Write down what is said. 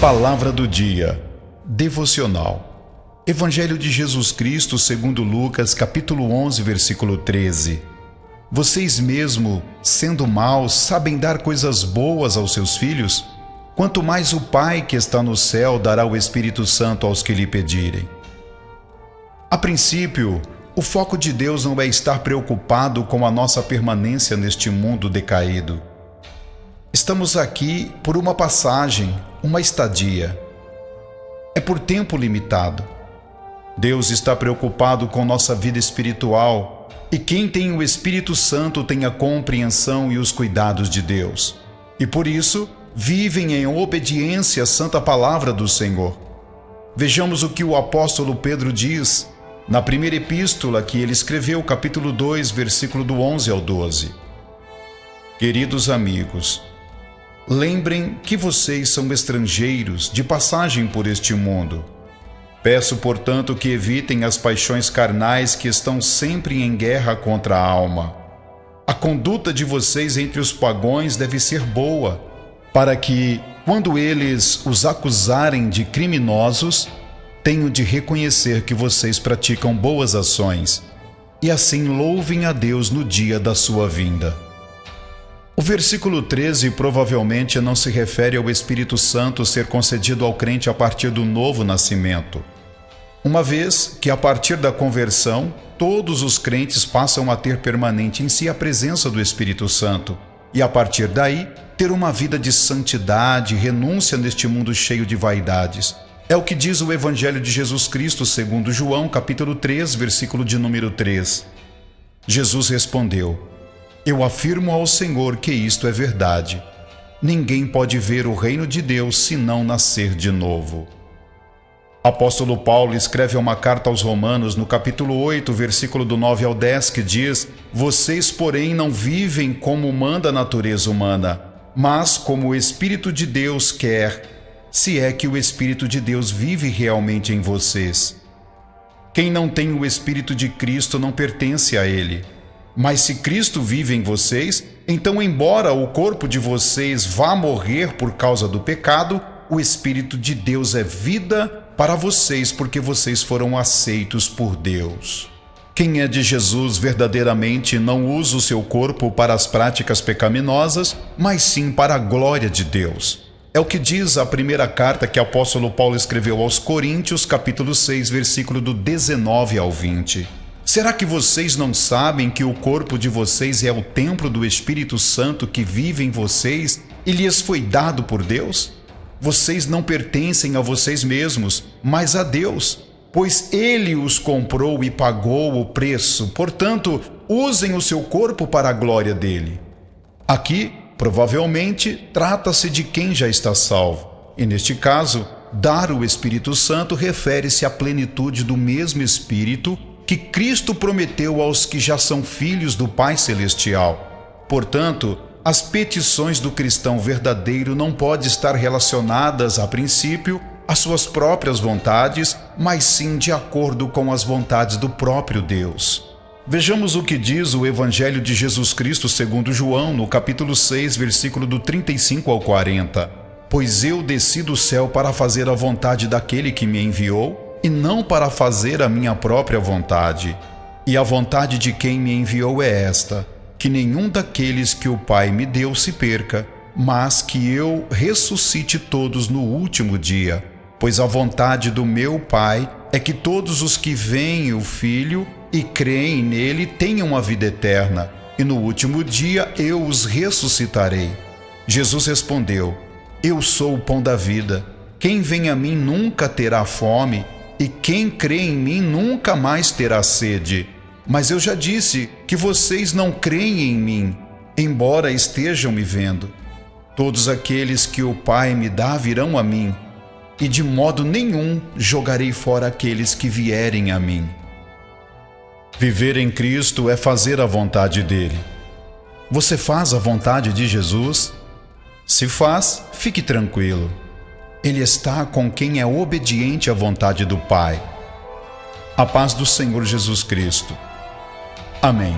Palavra do dia, devocional. Evangelho de Jesus Cristo segundo Lucas, capítulo 11, versículo 13. Vocês mesmo, sendo maus, sabem dar coisas boas aos seus filhos? Quanto mais o Pai que está no céu dará o Espírito Santo aos que lhe pedirem. A princípio, o foco de Deus não é estar preocupado com a nossa permanência neste mundo decaído. Estamos aqui por uma passagem, uma estadia. É por tempo limitado. Deus está preocupado com nossa vida espiritual e quem tem o Espírito Santo tem a compreensão e os cuidados de Deus. E por isso, vivem em obediência à santa palavra do Senhor. Vejamos o que o apóstolo Pedro diz na primeira epístola que ele escreveu, capítulo 2, versículo do 11 ao 12. Queridos amigos, lembrem que vocês são estrangeiros de passagem por este mundo. Peço, portanto, que evitem as paixões carnais que estão sempre em guerra contra a alma. A conduta de vocês entre os pagãos deve ser boa, para que, quando eles os acusarem de criminosos, tenham de reconhecer que vocês praticam boas ações, e assim louvem a Deus no dia da sua vinda. O versículo 13 provavelmente não se refere ao Espírito Santo ser concedido ao crente a partir do novo nascimento, uma vez que a partir da conversão, todos os crentes passam a ter permanente em si a presença do Espírito Santo, e a partir daí, ter uma vida de santidade e renúncia neste mundo cheio de vaidades. É o que diz o Evangelho de Jesus Cristo segundo João, capítulo 3, versículo de número 3. Jesus respondeu: Eu afirmo ao Senhor que isto é verdade. Ninguém pode ver o reino de Deus se não nascer de novo. Apóstolo Paulo escreve uma carta aos Romanos no capítulo 8, versículo do 9 ao 10, que diz: Vocês, porém, não vivem como manda a natureza humana, mas como o Espírito de Deus quer, se é que o Espírito de Deus vive realmente em vocês. Quem não tem o Espírito de Cristo não pertence a Ele. Mas se Cristo vive em vocês, então, embora o corpo de vocês vá morrer por causa do pecado, o Espírito de Deus é vida para vocês, porque vocês foram aceitos por Deus. Quem é de Jesus verdadeiramente não usa o seu corpo para as práticas pecaminosas, mas sim para a glória de Deus. É o que diz a primeira carta que o apóstolo Paulo escreveu aos Coríntios, capítulo 6, versículo do 19 ao 20. Será que vocês não sabem que o corpo de vocês é o templo do Espírito Santo que vive em vocês e lhes foi dado por Deus? Vocês não pertencem a vocês mesmos, mas a Deus, pois Ele os comprou e pagou o preço. Portanto, usem o seu corpo para a glória dele. Aqui, provavelmente, trata-se de quem já está salvo. E neste caso, dar o Espírito Santo refere-se à plenitude do mesmo Espírito que Cristo prometeu aos que já são filhos do Pai Celestial. Portanto, as petições do cristão verdadeiro não podem estar relacionadas, a princípio, às suas próprias vontades, mas sim de acordo com as vontades do próprio Deus. Vejamos o que diz o Evangelho de Jesus Cristo segundo João, no capítulo 6, versículo do 35 ao 40. Pois eu desci do céu para fazer a vontade daquele que me enviou, e não para fazer a minha própria vontade. E a vontade de quem me enviou é esta: que nenhum daqueles que o Pai me deu se perca, mas que eu ressuscite todos no último dia. Pois a vontade do meu Pai é que todos os que veem o Filho e creem nele tenham a vida eterna, e no último dia eu os ressuscitarei. Jesus respondeu: Eu sou o pão da vida. Quem vem a mim nunca terá fome, e quem crê em mim nunca mais terá sede. Mas eu já disse que vocês não creem em mim, embora estejam me vendo. Todos aqueles que o Pai me dá virão a mim, e de modo nenhum jogarei fora aqueles que vierem a mim. Viver em Cristo é fazer a vontade dele. Você faz a vontade de Jesus? Se faz, fique tranquilo. Ele está com quem é obediente à vontade do Pai. A paz do Senhor Jesus Cristo. Amém.